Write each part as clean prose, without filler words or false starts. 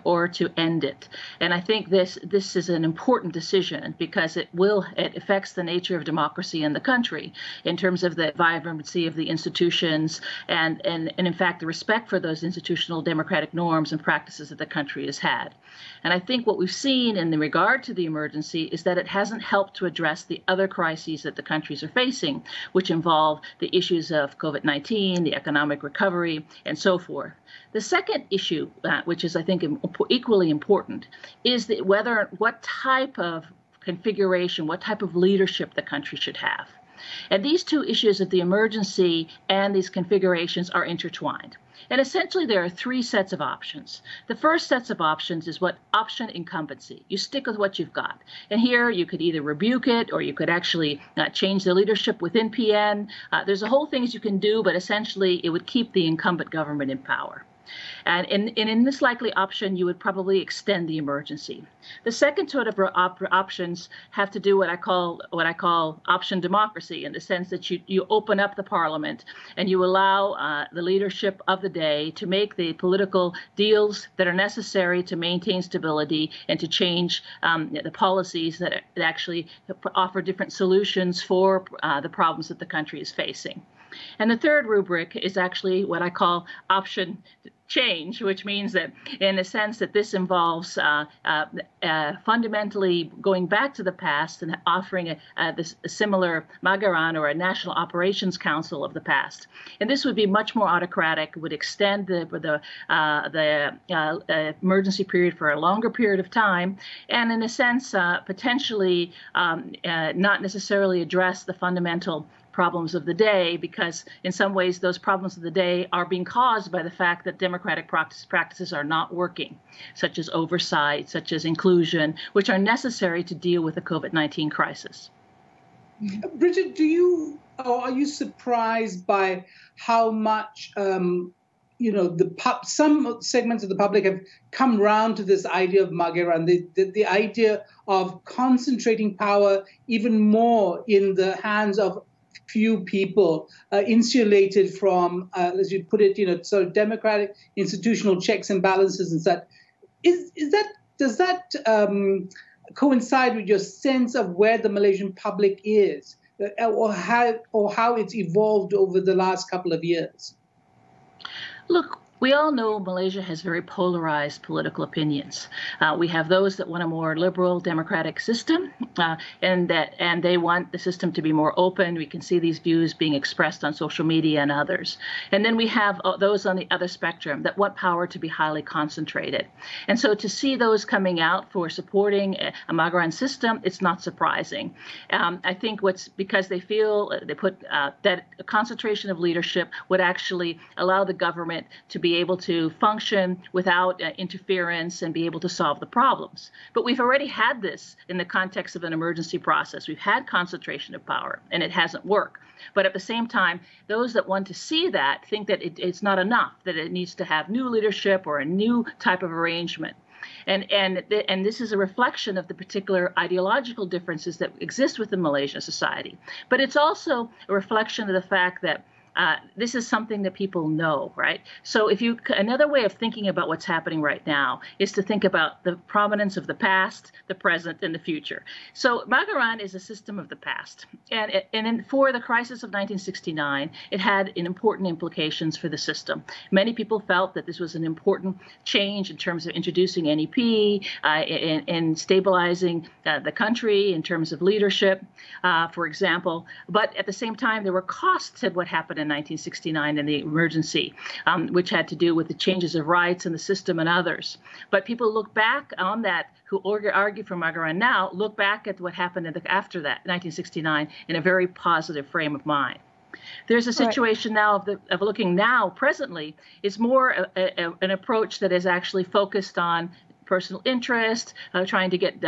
or to end it. And I think this is an important decision because it affects the nature of democracy in the country in terms of the vibrancy of the institutions and in fact the respect for those institutional democratic norms and practices that the country has had. And I think what we've seen in regard to the emergency is that it hasn't helped to address the other crises that the countries are facing, which involve the issues of COVID-19, the economic recovery, and so forth. The second issue, which is I think equally important, is that what type of configuration, what type of leadership the country should have. And these two issues of the emergency and these configurations are intertwined. And essentially, there are three sets of options. The first sets of options is what option incumbency. You stick with what you've got. And here you could either rebuke it or you could actually change the leadership within PN. There's a whole things you can do, but essentially it would keep the incumbent government in power. And in this likely option, you would probably extend the emergency. The second sort of options have to do what I call option democracy, in the sense that you open up the parliament and you allow the leadership of the day to make the political deals that are necessary to maintain stability and to change the policies that actually offer different solutions for the problems that the country is facing. And the third rubric is actually what I call option change, which means that in a sense that this involves fundamentally going back to the past and offering a similar MAGERAN, or a National Operations Council of the past. And this would be much more autocratic, would extend the emergency period for a longer period of time, and in a sense potentially not necessarily address the fundamental problems of the day, because in some ways those problems of the day are being caused by the fact that democratic practices are not working, such as oversight, such as inclusion, which are necessary to deal with the COVID-19 crisis. Bridget, are you surprised by how much some segments of the public have come round to this idea of MAGERAN, the idea of concentrating power even more in the hands of few people, insulated from, as you put it, sort of democratic institutional checks and balances and such. Does that coincide with your sense of where the Malaysian public is, or how it's evolved over the last couple of years? Look, we all know Malaysia has very polarized political opinions. We have those that want a more liberal democratic system, and they want the system to be more open. We can see these views being expressed on social media and others. And then we have those on the other spectrum that want power to be highly concentrated. And so to see those coming out for supporting a MAGERAN system, it's not surprising. I think because they feel they put that a concentration of leadership would actually allow the government to be able to function without interference and be able to solve the problems. But we've already had this in the context of an emergency process. We've had concentration of power, and it hasn't worked. But at the same time, those that want to see that think that it's not enough, that it needs to have new leadership or a new type of arrangement. And this is a reflection of the particular ideological differences that exist within Malaysian society. But it's also a reflection of the fact that this is something that people know, right? So another way of thinking about what's happening right now is to think about the prominence of the past, the present, and the future. So MAGERAN is a system of the past. And for the crisis of 1969, it had important implications for the system. Many people felt that this was an important change in terms of introducing NEP, and stabilizing the country in terms of leadership, for example. But at the same time, there were costs to what happened in 1969 and the emergency, which had to do with the changes of rights in the system and others. But people look back on that, who argue for MAGERAN now, look back at what happened after that, 1969, in a very positive frame of mind. There's a situation now of looking now, presently, is more an approach that is actually focused on personal interest, trying to get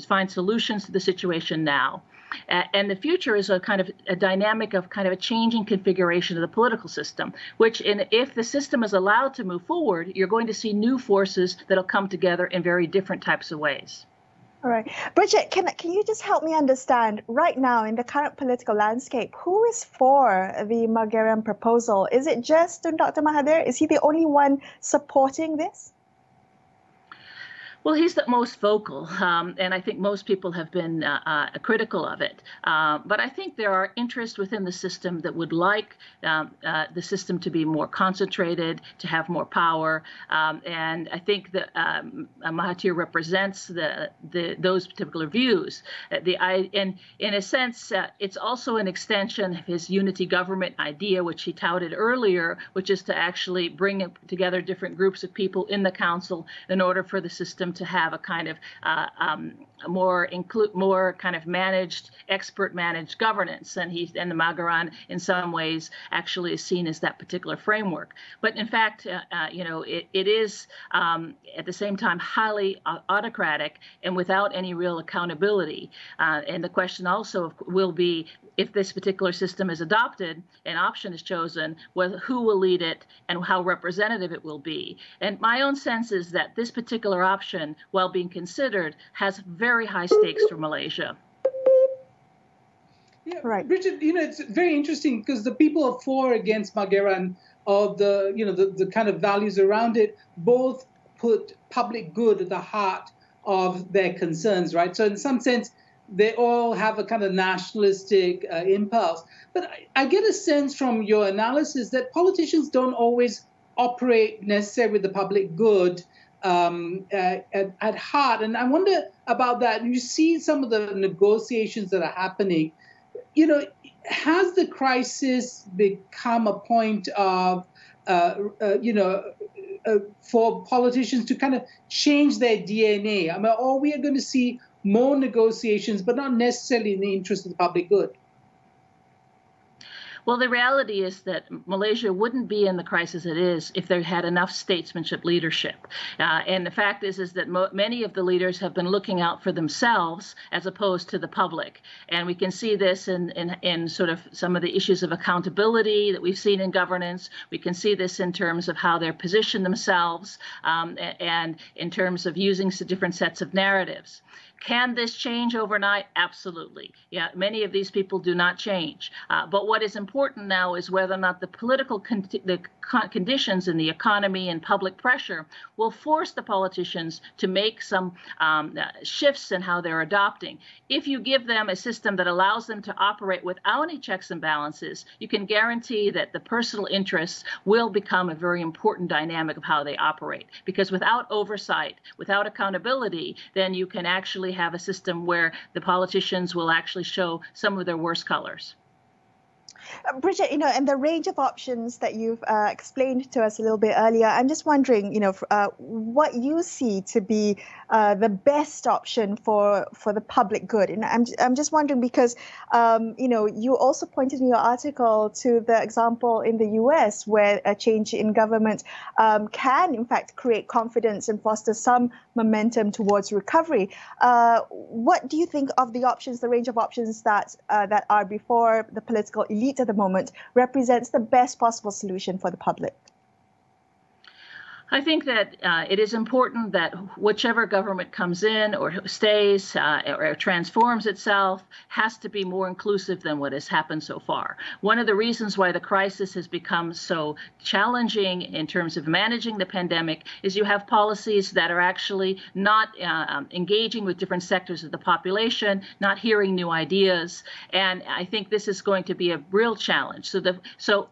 find solutions to the situation now. And the future is a kind of a dynamic of kind of a changing configuration of the political system, which if the system is allowed to move forward, you're going to see new forces that'll come together in very different types of ways. All right. Bridget, can you just help me understand, right now in the current political landscape, who is for the MAGERAN proposal? Is it just Dr. Mahathir? Is he the only one supporting this? Well, he's the most vocal, and I think most people have been critical of it. But I think there are interests within the system that would like the system to be more concentrated, to have more power. And I think that Mahathir represents those particular views. In a sense, it's also an extension of his unity government idea, which he touted earlier, which is to actually bring together different groups of people in the council in order for the system to have a kind of more kind of managed, expert managed governance, and the MAGERAN in some ways actually is seen as that particular framework. But in fact, it is at the same time highly autocratic and without any real accountability. And the question also will be, if this particular system is adopted, an option is chosen, who will lead it and how representative it will be. And my own sense is that this particular option, while being considered, has very high stakes for Malaysia. Yeah, right. Richard, it's very interesting because the people are for or against MAGERAN, or the kind of values around it, both put public good at the heart of their concerns, right? So in some sense, they all have a kind of nationalistic impulse. But I get a sense from your analysis that politicians don't always operate necessarily with the public good at heart. And I wonder about that. You see some of the negotiations that are happening. Has the crisis become a point of, for politicians to kind of change their DNA? I mean, or we are going to see more negotiations, but not necessarily in the interest of the public good? Well, the reality is that Malaysia wouldn't be in the crisis it is if they had enough statesmanship leadership. And the fact is that many of the leaders have been looking out for themselves as opposed to the public. And we can see this in sort of some of the issues of accountability that we've seen in governance. We can see this in terms of how they're positioned themselves and in terms of using different sets of narratives. Can this change overnight? Absolutely. Yeah, many of these people do not change. But what is important now is whether or not the political conditions in the economy and public pressure will force the politicians to make some shifts in how they're adopting. If you give them a system that allows them to operate without any checks and balances, you can guarantee that the personal interests will become a very important dynamic of how they operate. Because without oversight, without accountability, then you can actually have a system where the politicians will actually show some of their worst colors. Bridget, and the range of options that you've explained to us a little bit earlier, I'm just wondering, what you see to be the best option for the public good. And I'm just wondering because, you also pointed in your article to the example in the US where a change in government can, in fact, create confidence and foster some momentum towards recovery. What do you think of the options, the range of options that are before the political elite at the moment represents the best possible solution for the public? I think that it is important that whichever government comes in or stays or transforms itself has to be more inclusive than what has happened so far. One of the reasons why the crisis has become so challenging in terms of managing the pandemic is you have policies that are actually not engaging with different sectors of the population, not hearing new ideas. And I think this is going to be a real challenge. So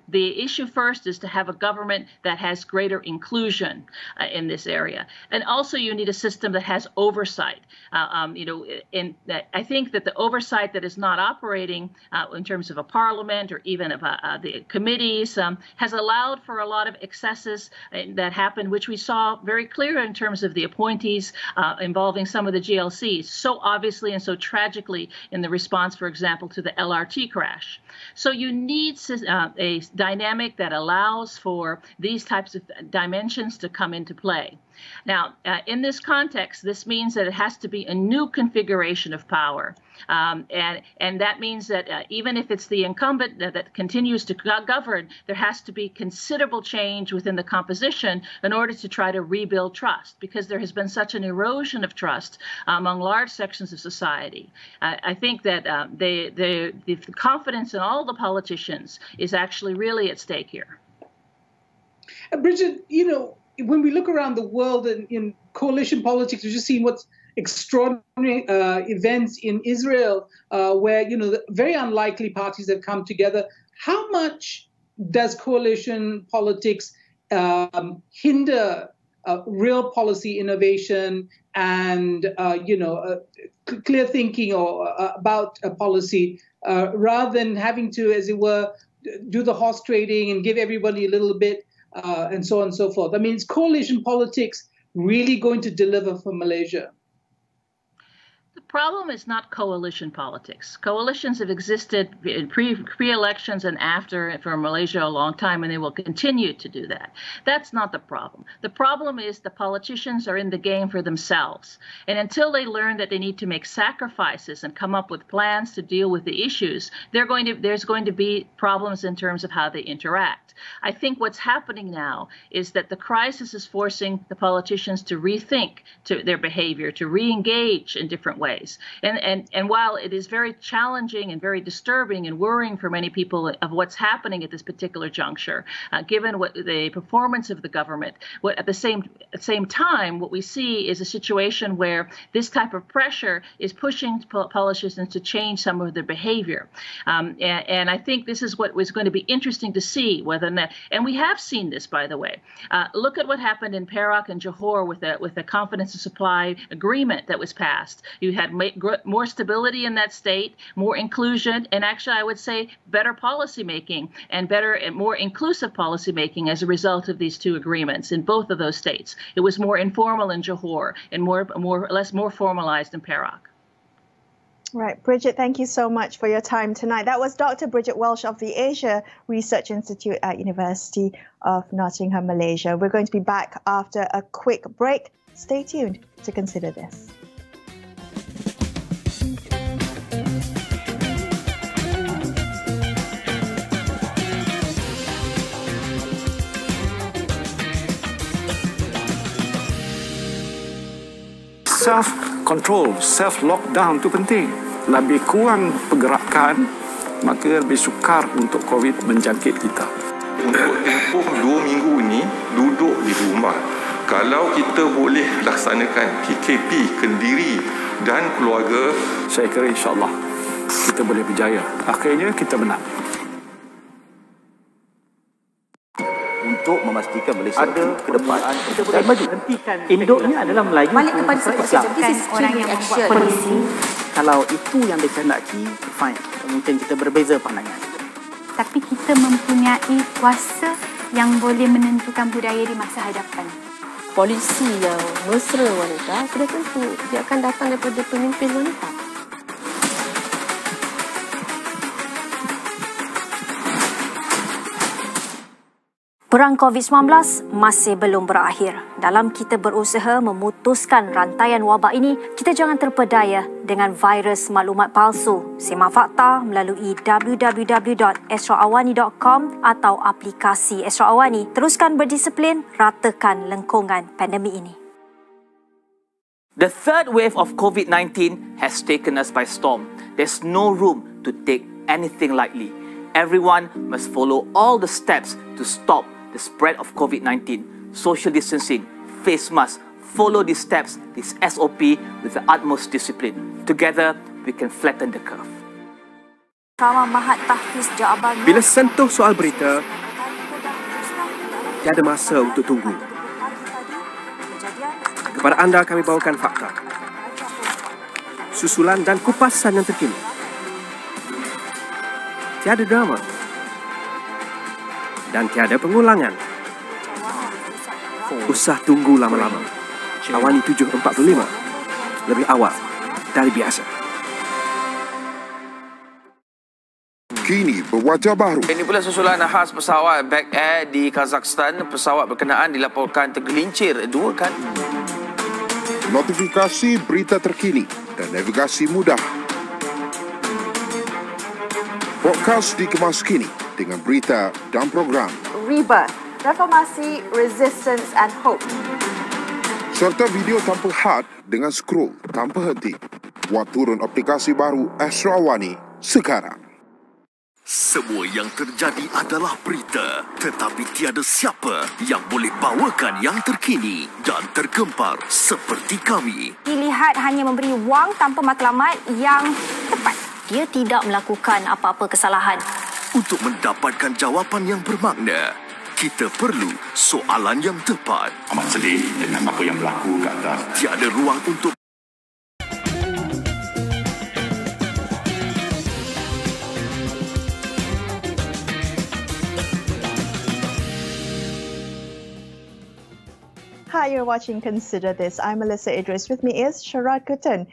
the issue first is to have a government that has greater inclusion in this area. And also you need a system that has oversight. I think that the oversight that is not operating in terms of a parliament or even of the committees has allowed for a lot of excesses that happened, which we saw very clear in terms of the appointees involving some of the GLCs, so obviously and so tragically in the response, for example, to the LRT crash. So you need a dynamic that allows for these types of dimensions to come into play. Now, in this context, this means that it has to be a new configuration of power. And that means that even if it's the incumbent that continues to govern, there has to be considerable change within the composition in order to try to rebuild trust, because there has been such an erosion of trust among large sections of society. I think that the confidence in all the politicians is actually really at stake here. Bridget, when we look around the world in coalition politics, we've just seen what's extraordinary events in Israel, where the very unlikely parties have come together. How much does coalition politics hinder real policy innovation and clear thinking about a policy, rather than having to, as it were, do the horse trading and give everybody a little bit, and so on and so forth? I mean, is coalition politics really going to deliver for Malaysia? The problem is not coalition politics. Coalitions have existed in pre-elections and after for Malaysia a long time, and they will continue to do that. That's not the problem. The problem is the politicians are in the game for themselves. And until they learn that they need to make sacrifices and come up with plans to deal with the issues, there's going to be problems in terms of how they interact. I think what's happening now is that the crisis is forcing the politicians to rethink their behavior, to re-engage in different ways. And while it is very challenging and very disturbing and worrying for many people of what's happening at this particular juncture, given what the performance of the government, at the same time, what we see is a situation where this type of pressure is pushing politicians to change some of their behavior. And I think this is what was going to be interesting to see whether or not, and we have seen this, by the way. Look at what happened in Perak and Johor with a confidence and supply agreement that was passed. You had more stability in that state, more inclusion, and actually I would say better policy making and better and more inclusive policy making as a result of these two agreements in both of those states. It was more informal in Johor and more formalized in Perak. Right, Bridget, thank you so much for your time tonight. That was Dr. Bridget Welsh of the Asia Research Institute at University of Nottingham, Malaysia. We're going to be back after a quick break. Stay tuned to consider this. Self-control, self-lockdown itu penting. Lebih kurang pergerakan, maka lebih sukar untuk COVID menjangkit kita. Untuk tempoh 2 minggu ini, duduk di rumah. Kalau kita boleh laksanakan KKP, Kendiri dan keluarga, saya kira insyaAllah kita boleh berjaya. Akhirnya kita menang. Untuk memastikan Malaysia ada ke depan, kita boleh maju. Induknya adalah Melayu. Balik kepada orang yang membuat polisi. Kalau itu yang dikehendaki, fine. Mungkin kita berbeza pandangan. Tapi kita mempunyai kuasa yang boleh menentukan budaya di masa hadapan. Polisi yang mesra wanita, sudah tentu dia akan datang daripada pemimpin wanita. Perang COVID-19 masih belum berakhir. Dalam kita berusaha memutuskan rantaian wabak ini, kita jangan terpedaya dengan virus maklumat palsu. Simak fakta melalui www.astroawani.com atau aplikasi Astro Awani. Teruskan berdisiplin, ratakan lengkungan pandemik ini. The third wave of COVID-19 has taken us by storm. There's no room to take anything lightly. Everyone must follow all the steps to stop the spread of COVID-19, social distancing, face mask. Follow these steps, this SOP, with the utmost discipline. Together, we can flatten the curve. Bila sentuh soal berita, tiada masa untuk tunggu. Kepada anda kami bawakan fakta, susulan dan kupasan yang terkini. Tiada drama. Dan tiada pengulangan. Usah tunggu lama-lama. Awani 7.45 lebih awal dari biasa. Kini berwajah baru. Ini pula susulan khas pesawat Back Air di Kazakhstan. Pesawat berkenaan dilaporkan tergelincir 2 kali. Notifikasi berita terkini dan navigasi mudah. Podcast dikemas kini dengan berita dan program Rebirth, Reformasi, Resistance and Hope. Serta video tanpa had dengan scroll tanpa henti. Buat turun aplikasi baru Astro Awani sekarang. Semua yang terjadi adalah berita, tetapi tiada siapa yang boleh bawakan yang terkini dan tergempar seperti kami. Dilihat hanya memberi wang tanpa matlamat yang tepat. Dia tidak melakukan apa-apa kesalahan. Untuk mendapatkan jawapan yang bermakna, kita perlu soalan yang tepat. Amat sedih dengan apa yang berlaku kat atas. Tiada ruang untuk Hi, you're watching Consider This. I'm Melisa Idris. With me is Sharaad Kuttan.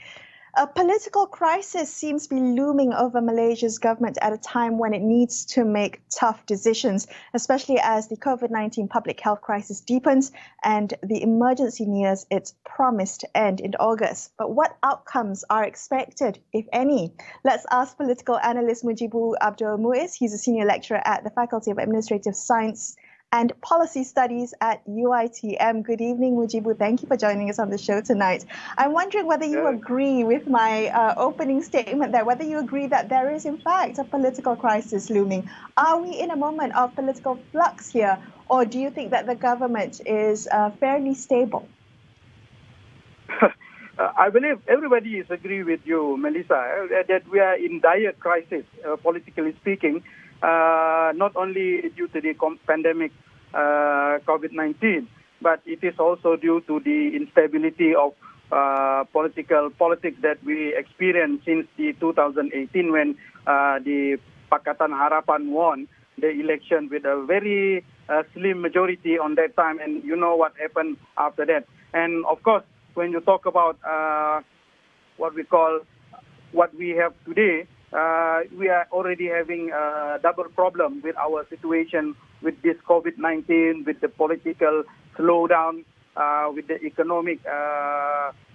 A political crisis seems to be looming over Malaysia's government at a time when it needs to make tough decisions, especially as the COVID-19 public health crisis deepens and the emergency nears its promised end in August. But what outcomes are expected, if any? Let's ask political analyst Mujibu Abdul Muiz. He's a senior lecturer at the Faculty of Administrative Science and Policy Studies at UiTM. Good evening, Mujibu. Thank you for joining us on the show tonight. I'm wondering whether you agree with my opening statement there, whether you agree that there is, in fact, a political crisis looming. Are we in a moment of political flux here, or do you think that the government is fairly stable? I believe everybody is agree with you, Melisa, that we are in dire crisis, politically speaking. Not only due to the pandemic COVID-19, but it is also due to the instability of politics that we experienced since the 2018 when the Pakatan Harapan won the election with a very slim majority on that time, and you know what happened after that. And of course, when you talk about what we have today, we are already having a double problem with our situation with this COVID-19, with the political slowdown, with the economic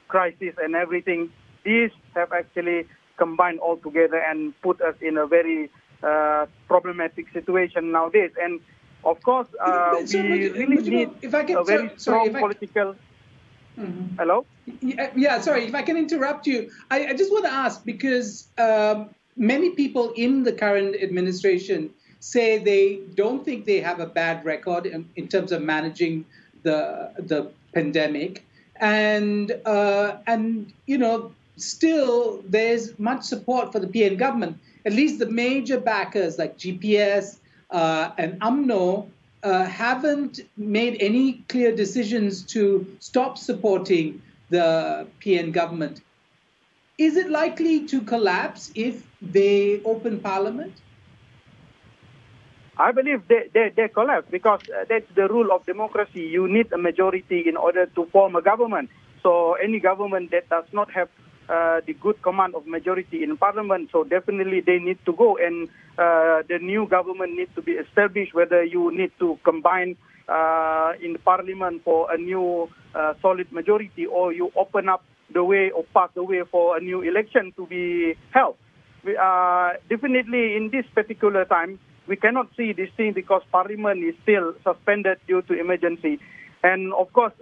crisis and everything. These have actually combined all together and put us in a very problematic situation nowadays. And of course, we really need a very strong political... Hello? Yeah, sorry, if I can interrupt you. I just want to ask, because many people in the current administration say they don't think they have a bad record in terms of managing the pandemic, and you know, still there's much support for the PN government. At least the major backers like GPS and UMNO haven't made any clear decisions to stop supporting the PN government. Is it likely to collapse if they open parliament? I believe they collapse because that's the rule of democracy. You need a majority in order to form a government. So any government that does not have the good command of majority in parliament, so definitely they need to go, and the new government needs to be established, whether you need to combine in the parliament for a new solid majority, or you open up the way or path the way for a new election to be held. Definitely in this particular time, we cannot see this thing because parliament is still suspended due to emergency. And of course,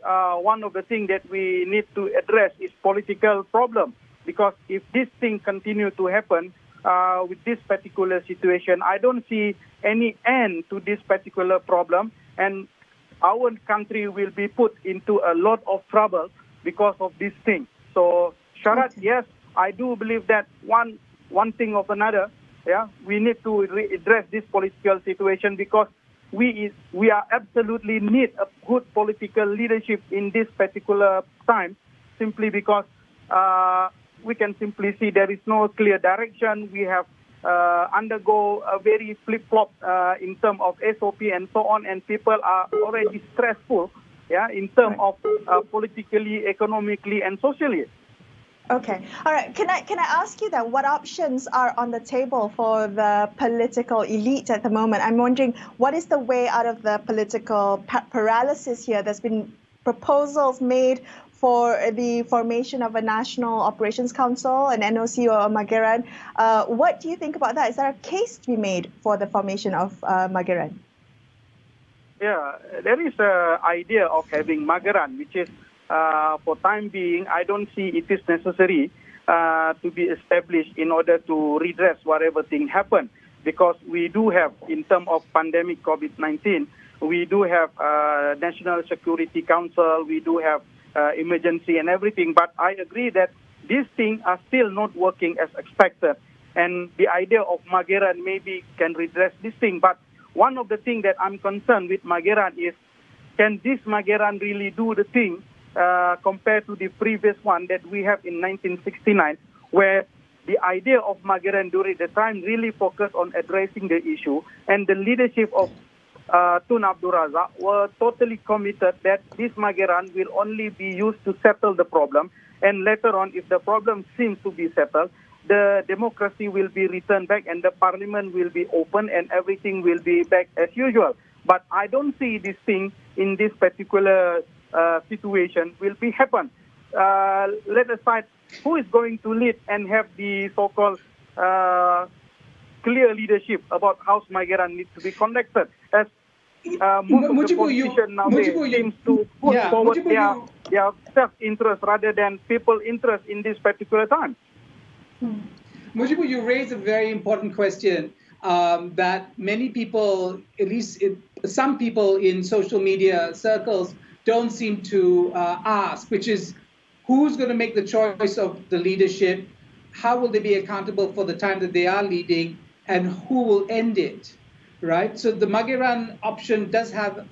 one of the things that we need to address is political problem, because if this thing continue to happen with this particular situation, I don't see any end to this particular problem, and our country will be put into a lot of trouble because of this thing. So, Sharaad, yes, I do believe that one thing of another, yeah, we need to address this political situation, because we are absolutely need a good political leadership in this particular time, simply because we can simply see there is no clear direction. We have undergo a very flip-flop in terms of SOP and so on, and people are already stressful, yeah, in terms of politically, economically, and socially. Okay. All right. Can I ask you then, what options are on the table for the political elite at the moment? I'm wondering, what is the way out of the political paralysis here? There's been proposals made for the formation of a National Operations Council, an NOC or a MAGERAN. What do you think about that? Is there a case to be made for the formation of MAGERAN? Yeah, there is an idea of having MAGERAN, which is for time being, I don't see it is necessary to be established in order to redress whatever thing happened. because we do have, in terms of pandemic COVID-19, we do have National Security Council, we do have emergency and everything. But I agree that these things are still not working as expected. And the idea of MAGERAN maybe can redress this thing. But one of the things that I'm concerned with MAGERAN is, can this MAGERAN really do the thing compared to the previous one that we have in 1969, where the idea of MAGERAN during the time really focused on addressing the issue, and the leadership of Tun Abdul Razak were totally committed that this MAGERAN will only be used to settle the problem, and later on, if the problem seems to be settled, the democracy will be returned back and the parliament will be open and everything will be back as usual. But I don't see this thing in this particular situation will be happen. Let aside who is going to lead and have the so-called clear leadership about how MAGERAN needs to be conducted. As most of the politicians nowadays seems to put forward their self-interest rather than people interest in this particular time. Mujibu, you raise a very important question that many people, at least some people in social media circles, don't seem to ask, which is who's going to make the choice of the leadership, how will they be accountable for the time that they are leading, and who will end it, right? So the MAGERAN option does have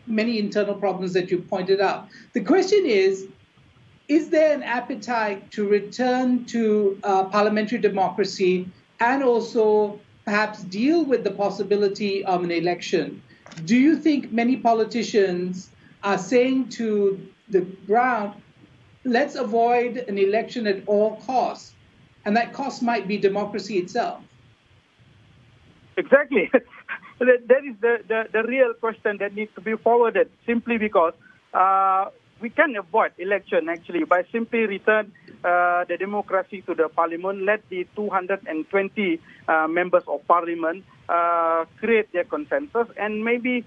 many internal problems that you pointed out. The question is there an appetite to return to parliamentary democracy and also perhaps deal with the possibility of an election? Do you think many politicians are saying to the ground, let's avoid an election at all costs, and that cost might be democracy itself? Exactly. That is the real question that needs to be forwarded, simply because we can avoid election actually by simply return the democracy to the parliament, let the 220 members of parliament create their consensus and maybe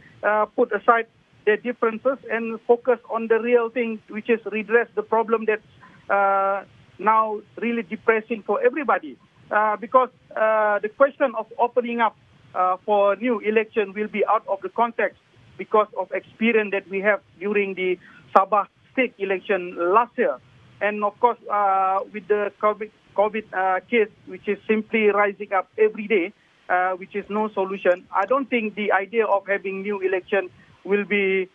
put aside their differences and focus on the real thing, which is redress the problem that's now really depressing for everybody. Because the question of opening up for new election will be out of the context because of experience that we have during the Sabah state election last year. And of course, with the COVID case, which is simply rising up every day, which is no solution, I don't think the idea of having new election will be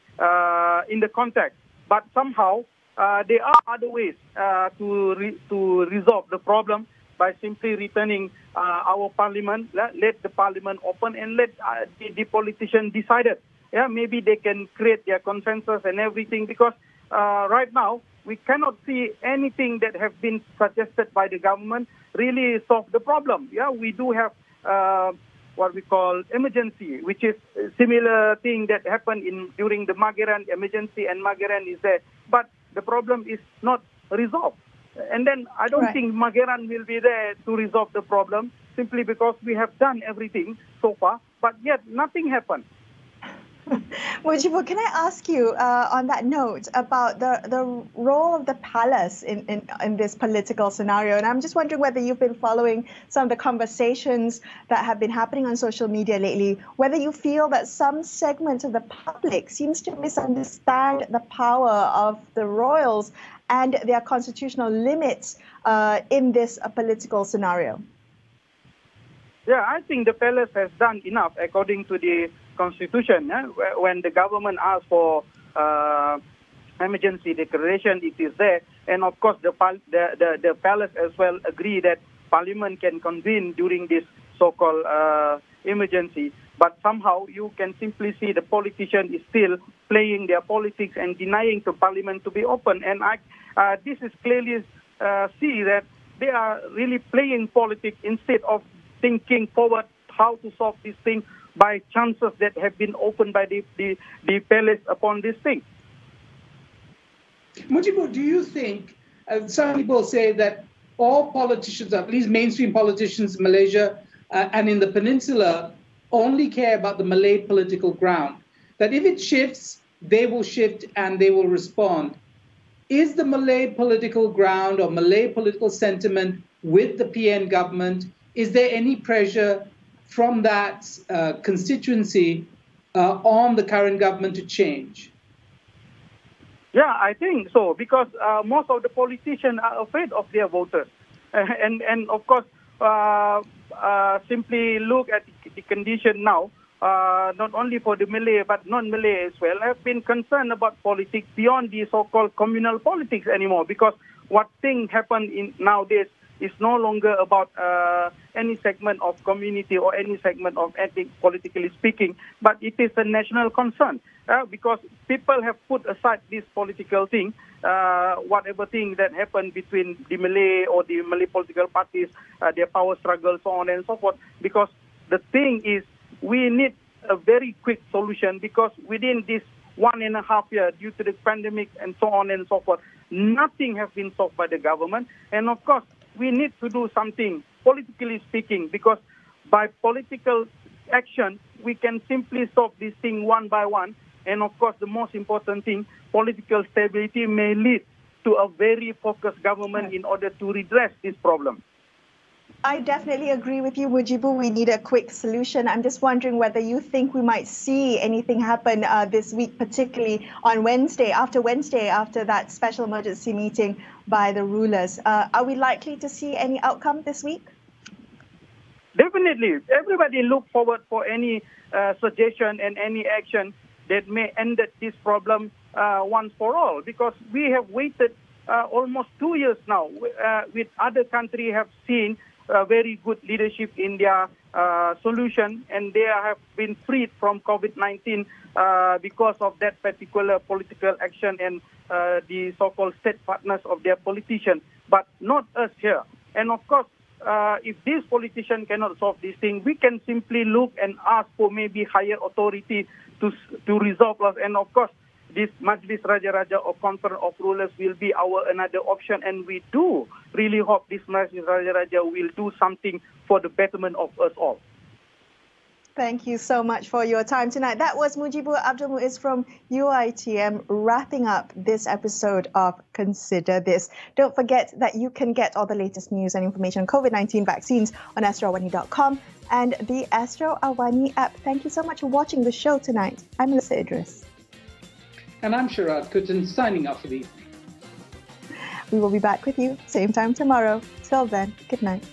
in the context. But somehow, there are other ways to resolve the problem by simply returning our parliament, let the parliament open and let the politicians decide it. Yeah, maybe they can create their consensus and everything, because right now we cannot see anything that have been suggested by the government really solve the problem. Yeah, we do have what we call emergency, which is a similar thing that happened during the MAGERAN emergency, and MAGERAN is there, but the problem is not resolved. And then I don't think MAGERAN will be there to resolve the problem, simply because we have done everything so far, but yet nothing happened. Mujibu, can I ask you on that note about the role of the palace in this political scenario? And I'm just wondering whether you've been following some of the conversations that have been happening on social media lately, whether you feel that some segment of the public seems to misunderstand the power of the royals and their constitutional limits in this political scenario. Yeah, I think the palace has done enough according to the Constitution. When the government asks for emergency declaration, it is there, and of course the palace as well agree that Parliament can convene during this so-called emergency. But somehow you can simply see the politician is still playing their politics and denying the Parliament to be open. And this is clearly see that they are really playing politics instead of thinking forward how to solve this thing by chances that have been opened by the palace upon this thing. Mujibu, do you think, some people say that all politicians, at least mainstream politicians in Malaysia and in the peninsula, only care about the Malay political ground, that if it shifts, they will shift and they will respond? Is the Malay political ground or Malay political sentiment with the PN government, is there any pressure from that constituency on the current government to change? Yeah, I think so, because most of the politicians are afraid of their voters. And of course, simply look at the condition now, not only for the Malay but non-Malay as well, have been concerned about politics beyond the so-called communal politics anymore, because what things happen in nowadays is no longer about any segment of community or any segment of ethnic, politically speaking, but it is a national concern because people have put aside this political thing, whatever thing that happened between the Malay or the Malay political parties, their power struggle, so on and so forth, because the thing is we need a very quick solution, because within this 1.5 years, due to the pandemic and so on and so forth, nothing has been solved by the government. And of course, we need to do something, politically speaking, because by political action, we can simply solve this thing one by one. And of course, the most important thing, political stability may lead to a very focused government in order to redress this problem. I definitely agree with you, Mujibu. We need a quick solution. I'm just wondering whether you think we might see anything happen this week, particularly on Wednesday, after that special emergency meeting by the rulers. Are we likely to see any outcome this week? Definitely. Everybody look forward for any suggestion and any action that may end this problem once for all, because we have waited almost 2 years now. With other countries have seen very good leadership in their solution, and they have been freed from COVID-19 because of that particular political action and the so-called state partners of their politicians, but not us here. And of course, if these politicians cannot solve this thing, we can simply look and ask for maybe higher authority to resolve us. And of course, this Majlis Raja-Raja or Conference of Rulers will be our another option, and we do really hope this Majlis Raja-Raja will do something for the betterment of us all. Thank you so much for your time tonight. That was Mujibu Abdul Muiz from UiTM wrapping up this episode of Consider This. Don't forget that you can get all the latest news and information on COVID-19 vaccines on astroawani.com and the Astro Awani app. Thank you so much for watching the show tonight. I'm Melisa Idris. And I'm Sharaad Kuttan, signing off for the evening. We will be back with you same time tomorrow. Till then, good night.